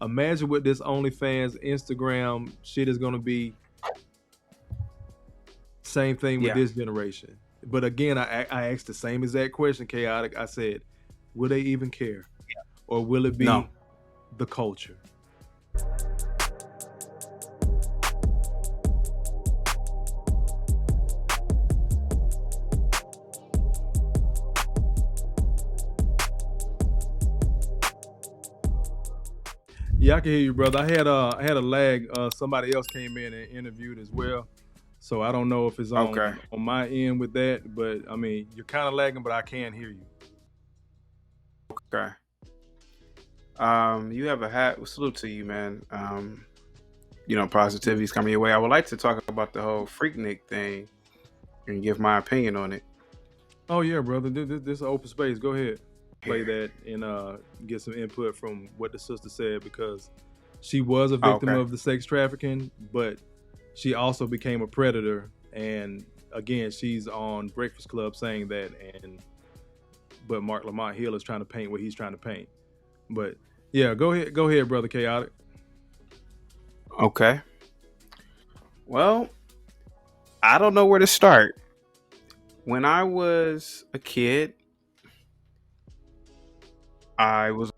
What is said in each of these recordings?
Imagine what this OnlyFans, Instagram shit is gonna be. Same thing with Yeah. this generation. But again, I asked the same exact question, chaotic. I said, will they even care, or will it No. be the culture? Yeah, I can hear you, brother. I had a lag. Somebody else came in and interviewed as well. So I don't know if it's Okay. on my end with that, but I mean you're kind of lagging, but I can hear you. Okay. You have a hat. Salute to you, man. Positivity's coming your way. I would like to talk about the whole Freaknik thing and give my opinion on it Oh yeah, brother. This is an open space. Go ahead, play here. that and get some input from what the sister said because she was a Oh, victim okay. of the sex trafficking, but she also became a predator. And again, she's on Breakfast Club saying that, and but Mark Lamont Hill is trying to paint what he's trying to paint. But yeah, go ahead, brother Chaotic. Okay. Well, I don't know where to start. When I was a kid, I was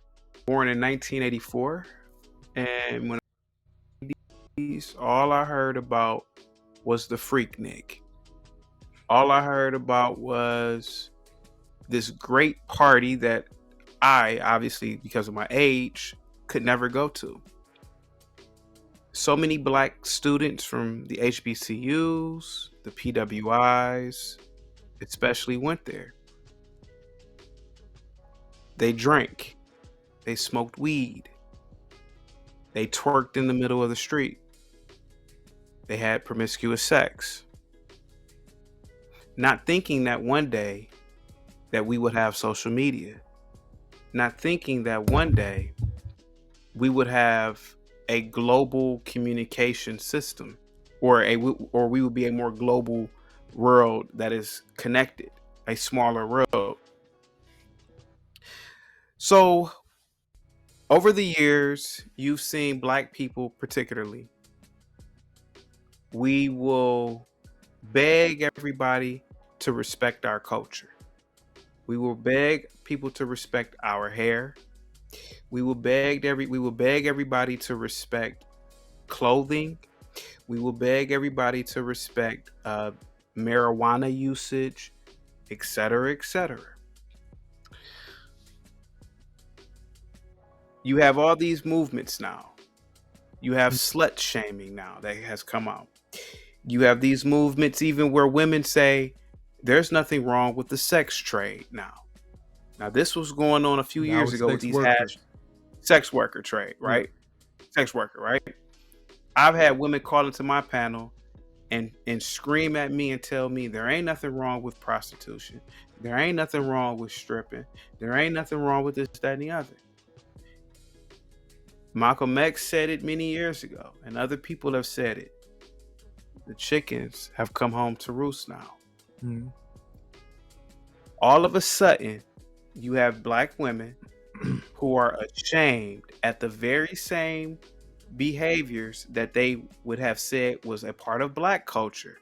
born in 1984, and when all I heard about was the Freaknik. All I heard about was this great party that I, obviously because of my age, could never go to. So many black students from the HBCUs, the PWIs, especially went there. They drank, they smoked weed, they twerked in the middle of the street, they had promiscuous sex, not thinking that one day that we would have social media, not thinking that one day we would have a global communication system, or we would be a more global world that is connected, a smaller world. So over the years, you've seen black people particularly, we will beg everybody to respect our culture. We will beg people to respect our hair. We will beg everybody to respect clothing. We will beg everybody to respect marijuana usage, etc., etc. You have all these movements now. You have slut shaming now that has come out. You have these movements even where women say there's nothing wrong with the sex trade now. Now this was going on a few Now years it's ago with sex these workers. sex worker trade, Yeah. right? Sex worker, right? I've had women call into my panel and scream at me and tell me there ain't nothing wrong with prostitution. There ain't nothing wrong with stripping. There ain't nothing wrong with this, that, and the other. Malcolm X said it many years ago, and other people have said it. The chickens have come home to roost now. Mm-hmm. All of a sudden, you have black women who are ashamed at the very same behaviors that they would have said was a part of black culture.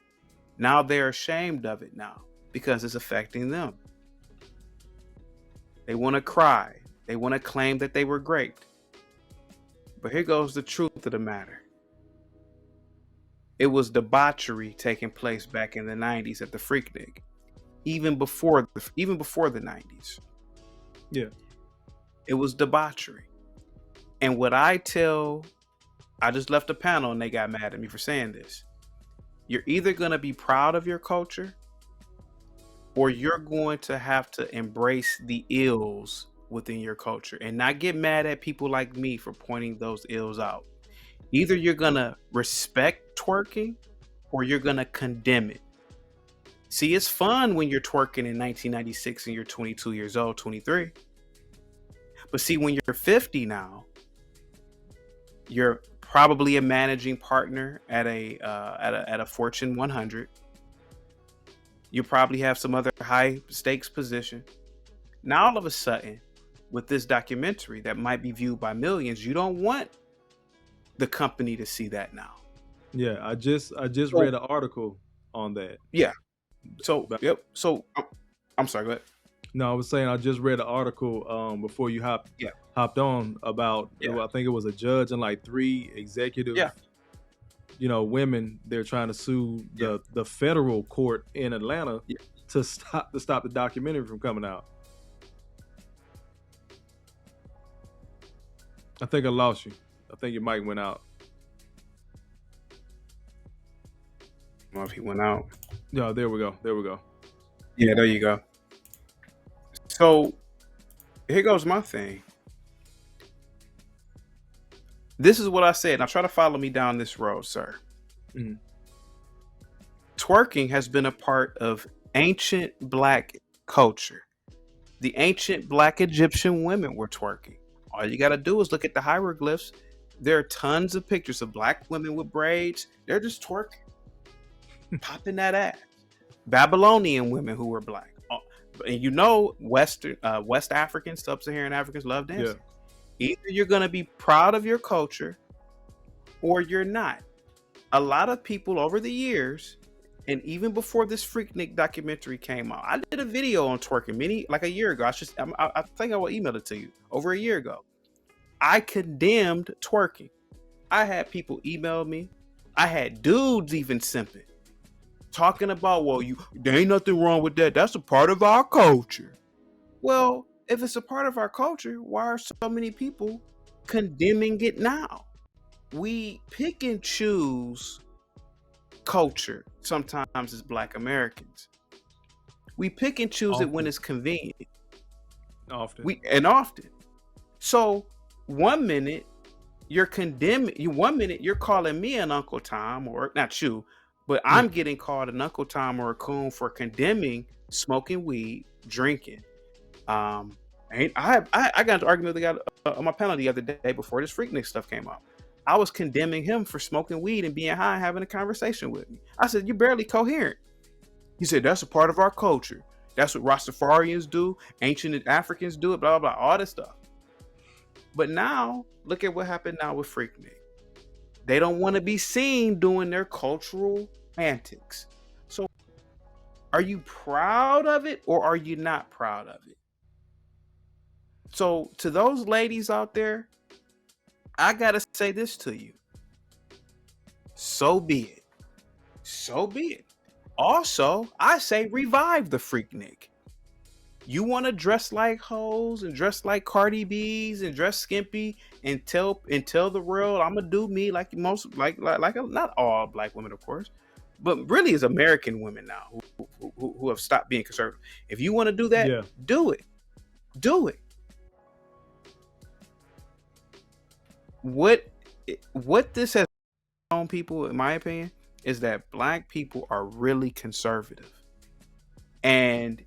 Now they're ashamed of it now because it's affecting them. They want to cry. They want to claim that they were raped. But here goes the truth of the matter. It was debauchery taking place back in the 90s at the Freaknik, even before the 90s. Yeah. It was debauchery. And what I just left a panel and they got mad at me for saying this. You're either going to be proud of your culture or you're going to have to embrace the ills within your culture and not get mad at people like me for pointing those ills out. Either you're going to respect twerking or you're going to condemn it. See, it's fun when you're twerking in 1996 and you're 22 years old, 23. But see, when you're 50 now, you're probably a managing partner at a Fortune 100. You probably have some other high stakes position. Now all of a sudden, with this documentary that might be viewed by millions, you don't want the company to see that now. Yeah, I just read an article on that. Yeah. So But, yep. So I'm sorry. Go ahead. no, I was saying I just read an article before you Yeah. hopped on about Yeah. I think it was a judge and like 3 executive Yeah. women. They're trying to sue the federal court in Atlanta to stop the documentary from coming out. I think I lost you. I think your mic went out. Well, if he went out. No, there we go. There we go. Yeah, there you go. So here goes my thing. This is what I said. Now try to follow me down this road, sir. Mhm. Twerking has been a part of ancient Black culture. The ancient Black Egyptian women were twerking. All you got to do is look at the hieroglyphs. There are tons of pictures of Black women with braids. They're just twerking, popping that ass. Babylonian women who were Black. And you know, West Africans, Sub-Saharan Africans love dancing. Yeah. Either you're going to be proud of your culture or you're not. A lot of people over the years, and even before this Freaknik documentary came out, I did a video on twerking like a year ago. I think I will email it to you over a year ago. I condemned twerking. I had people email me. I had dudes even simping, talking about, well, there ain't nothing wrong with that. That's a part of our culture. Well, if it's a part of our culture, why are so many people condemning it now? We pick and choose culture sometimes as Black Americans. We pick and choose often. It when it's convenient. Often. So 1 minute you're condemning, 1 minute you're calling me an Uncle Tom, or not you, but I'm getting called an Uncle Tom or a coon for condemning smoking weed, drinking. I got into an argument with the guy on my panel the other day before this Freaknik stuff came out. I was condemning him for smoking weed and being high and having a conversation with me. I said, you're barely coherent. He said, that's a part of our culture. That's what Rastafarians do. Ancient Africans do it, blah, blah, blah, all this stuff. But now, look at what happened now with Freaknik. They don't want to be seen doing their cultural antics. So are you proud of it or are you not proud of it? So to those ladies out there, I gotta say this to you. So be it. So be it. Also, I say revive the Freaknik. You want to dress like hoes and dress like Cardi B's and dress skimpy and tell the world I'm gonna do me like most like not all Black women, of course, but really is American women now who have stopped being conservative. If you want to do that, do it. Do it. What this has shown people, in my opinion, is that Black people are really conservative, and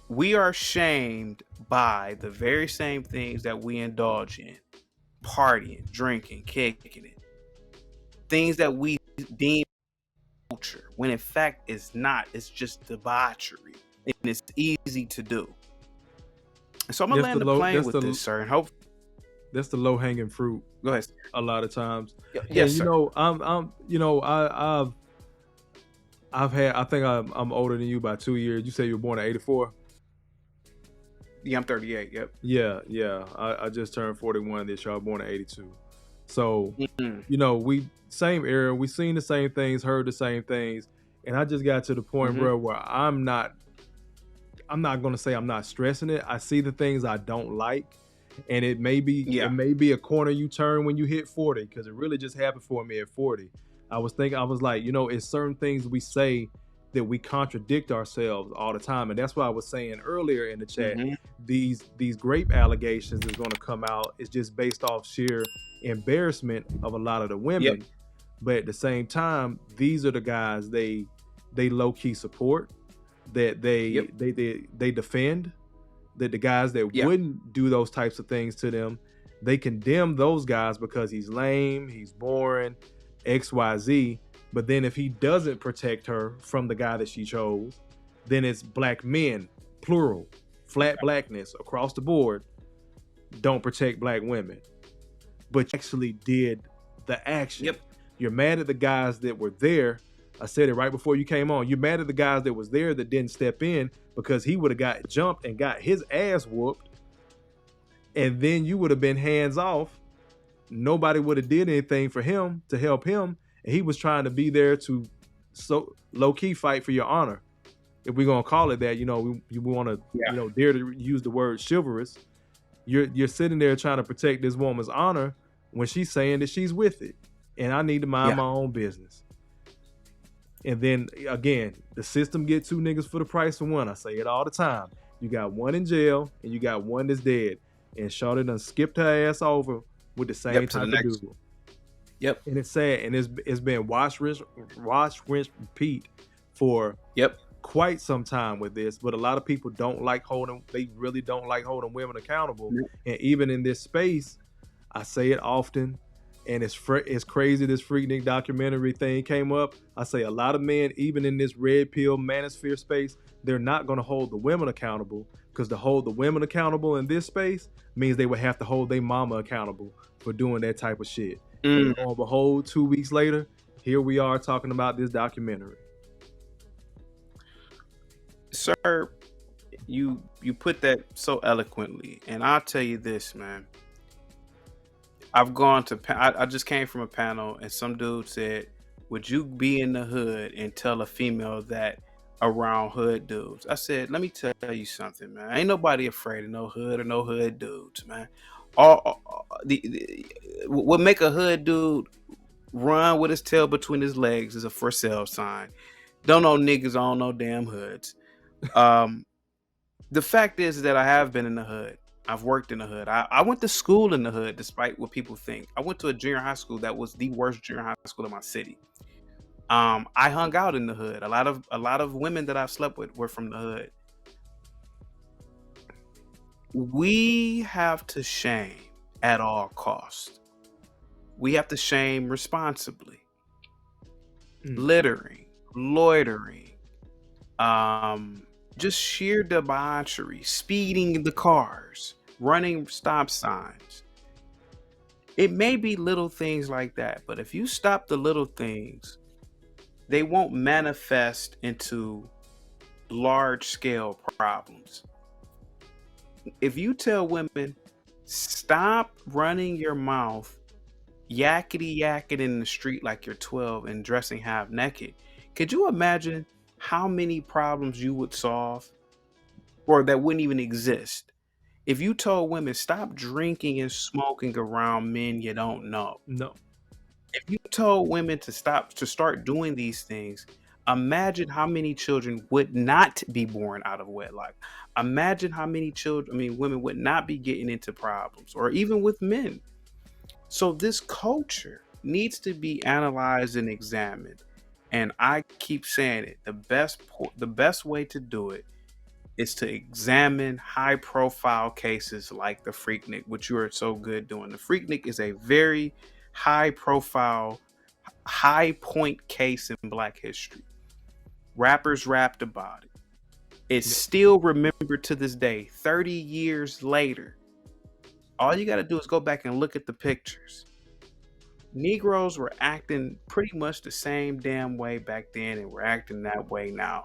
we are shamed by the very same things that we indulge in: partying, drinking, kicking it, things that we deem culture, when in fact it's not. It's just debauchery, and it's easy to do. So I'm gonna land the plane with this, sir, and hope. That's the low hanging fruit. Go ahead. A lot of times. Yes, sir. I'm older than you by 2 years. You say you were born in 84? Yeah, I'm 38. Yep. Yeah. I just turned 41 this year. I was born in 82. So, we same era. We seen the same things, heard the same things, and I just got to the point, bro, where I'm not gonna say I'm not stressing it. I see the things I don't like. And it may be a corner you turn when you hit 40, because it really just happened for me at 40. I was like, it's certain things we say that we contradict ourselves all the time. And that's what I was saying earlier in the chat. These grape allegations is going to come out. It's just based off sheer embarrassment of a lot of the women. But at the same time, these are the guys they low key support, that they defend. That the guys that wouldn't do those types of things to them, they condemn those guys because he's lame, he's boring, XYZ. But then if he doesn't protect her from the guy that she chose, then it's Black men, plural, flat Blackness across the board, don't protect black women, but you actually did the action. Yep. You're mad at the guys that were there. I said it right before you came on. You're mad at the guys that was there that didn't step in, because he would have got jumped and got his ass whooped, and then you would have been hands off. Nobody would have did anything for him to help him, and he was trying to be there to so low key fight for your honor, if we're gonna call it that. You know, we want to dare to use the word chivalrous. You're sitting there trying to protect this woman's honor when she's saying that she's with it, and I need to mind my own business. And then again, the system get two niggas for the price of one. I say it all the time. You got one in jail and you got one that's dead. And Shawty done skipped her ass over with the same type of dude. Yep. And it's sad, and it's been wash, rinse, repeat for quite some time with this. But a lot of people don't like holding. They really don't like holding women accountable. Yep. And even in this space, I say it often. And it's crazy this Freaknik documentary thing came up. I say a lot of men, even in this red pill manosphere space, they're not going to hold the women accountable, because to hold the women accountable in this space means they would have to hold their mama accountable for doing that type of shit. And lo and behold, 2 weeks later, here we are talking about this documentary. Sir, you put that so eloquently, and I'll tell you this, man. I've gone to, I just came from a panel, and some dude said, would you be in the hood and tell a female that around hood dudes? I said, let me tell you something, man. Ain't nobody afraid of no hood or no hood dudes, man. What make a hood dude run with his tail between his legs is a for sale sign. Don't know niggas on no damn hoods. The fact is that I have been in the hood. I've worked in the hood. I went to school in the hood, despite what people think. I went to a junior high school that was the worst junior high school in my city. I hung out in the hood. A lot of women that I've slept with were from the hood. We have to shame at all costs. We have to shame responsibly. Littering, loitering, just sheer debauchery, speeding in the cars, running stop signs. It may be little things like that, but if you stop the little things, they won't manifest into large scale problems. If you tell women, stop running your mouth yakety yakking in the street like you're 12 and dressing half naked, could you imagine how many problems you would solve, or that wouldn't even exist? If you told women, stop drinking and smoking around men you don't know. No. If you told women to start doing these things, imagine how many children would not be born out of wedlock. Imagine how many women would not be getting into problems, or even with men. So this culture needs to be analyzed and examined. And I keep saying it, the best way to do it is to examine high profile cases like the Freaknik, which you are so good doing. The Freaknik is a very high profile, high point case in Black history. Rappers rapped about it. It's still remembered to this day, 30 years later. All you got to do is go back and look at the pictures. Negroes were acting pretty much the same damn way back then, and we're acting that way now.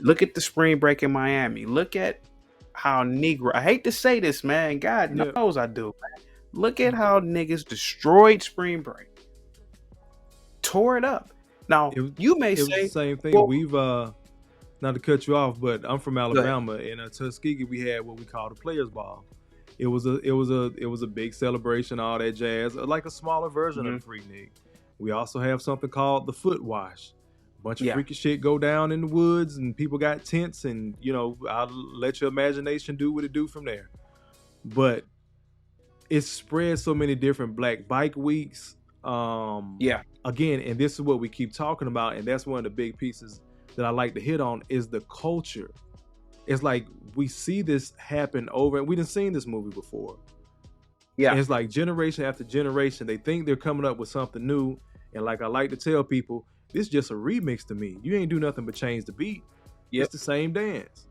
Look at the spring break in Miami. Look at how I hate to say this, man. God knows I do, man. Look at how niggas destroyed spring break. Tore it up. Now, you may say... It was the same thing. Well, we've... not to cut you off, but I'm from Alabama. In Tuskegee, we had what we call the Players Ball. It was a big celebration, all that jazz, like a smaller version of the Freaknik. We also have something called the Foot Wash. A bunch of freaky shit go down in the woods, and people got tents, and I'll let your imagination do what it do from there. But it's spread so many different Black Bike Weeks. Again, and this is what we keep talking about, and that's one of the big pieces that I like to hit on, is the culture. It's like we see this happen over, and we done seen this movie before. And it's like generation after generation, they think they're coming up with something new, and like I like to tell people, this is just a remix to me. You ain't do nothing but change the beat. It's the same dance.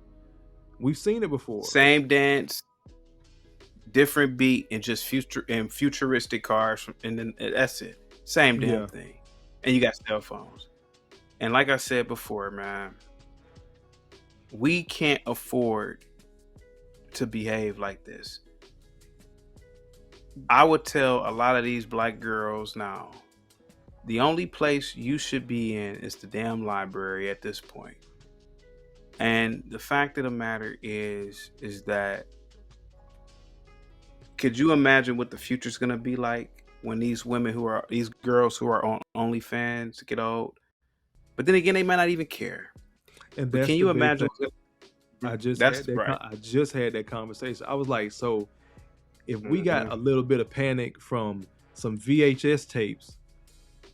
We've seen it before. Same dance, different beat and just futuristic cars, and then that's it. Same damn Yeah. thing. And you got cell phones. And like I said before, man, we can't afford to behave like this. I would tell a lot of these black girls now, the only place you should be in is the damn library at this point. And the fact of the matter is that, could you imagine what the future's gonna be like when these girls who are on OnlyFans get old? But then again, they might not even care. And But that's can the you big thing. imagine? I just That's had that. right. I just had that conversation. I was like, so if we got Mhm. a little bit of panic from some VHS tapes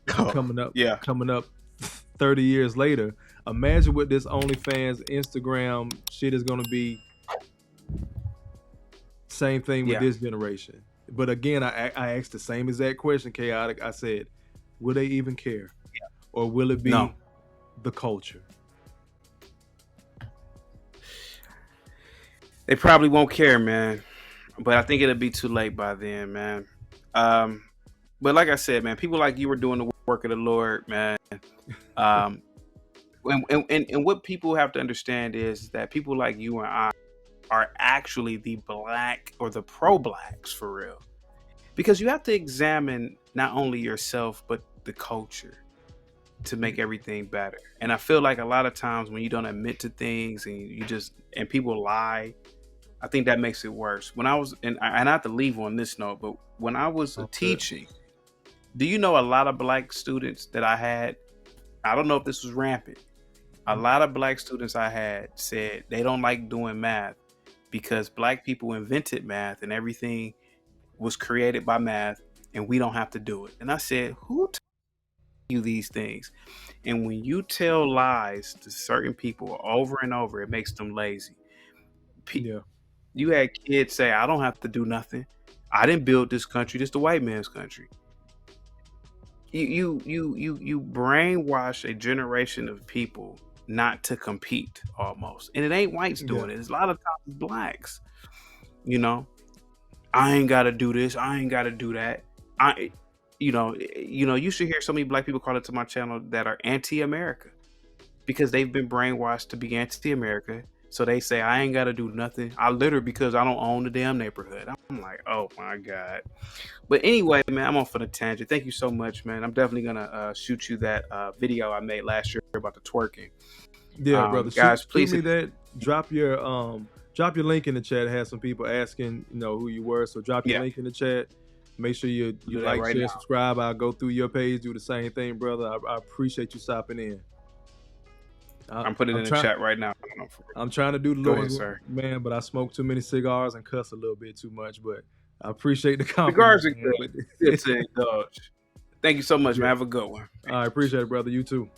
coming up 30 years later, imagine what this OnlyFans, Instagram shit is going to be. Same thing with Yeah. this generation. But again, I asked the same exact question, Chaotic. I said, will they even care? Or will it be No. the culture? They probably won't care, man. But I think it'll be too late by then, man. But like I said, man, people like you were doing the work of the Lord, man. And what people have to understand is that people like you and I are actually the black or the pro-blacks for real. Because you have to examine not only yourself, but the culture to make everything better. And I feel like a lot of times when you don't admit to things and people lie, I think that makes it worse. When I was, and I have to leave on this note, but when I was teaching, do you know a lot of black students that I had? I don't know if this was rampant. A lot of black students I had said they don't like doing math because black people invented math and everything was created by math and we don't have to do it. And I said, who told you these things? And when you tell lies to certain people over and over, it makes them lazy. Yeah. You had kids say, I don't have to do nothing. I didn't build this country. This is the white man's country. You brainwash a generation of people not to compete almost. And it ain't whites doing it. It's a lot of times blacks. You know, I ain't gotta do this, I ain't gotta do that. You should hear so many black people call into my channel that are anti-America because they've been brainwashed to be anti-America. So they say, I ain't got to do nothing. I litter because I don't own the damn neighborhood. I'm like, oh my God. But anyway, man, I'm off for the tangent. Thank you so much, man. I'm definitely going to shoot you that video I made last year about the twerking. Yeah, brother. Guys, please. Shoot me that. Drop your link in the chat. Had some people asking, who you were. So drop your link in the chat. Make sure you like, share, subscribe. I'll go through your page, do the same thing, brother. I appreciate you stopping in. I'm putting it in the chat right now. I'm trying to do the Lord's work, man, but I smoke too many cigars and cuss a little bit too much. But I appreciate the compliment. Cigars are good. It's indulge. Thank you so much, man. Have a good one. I appreciate it, brother. You too.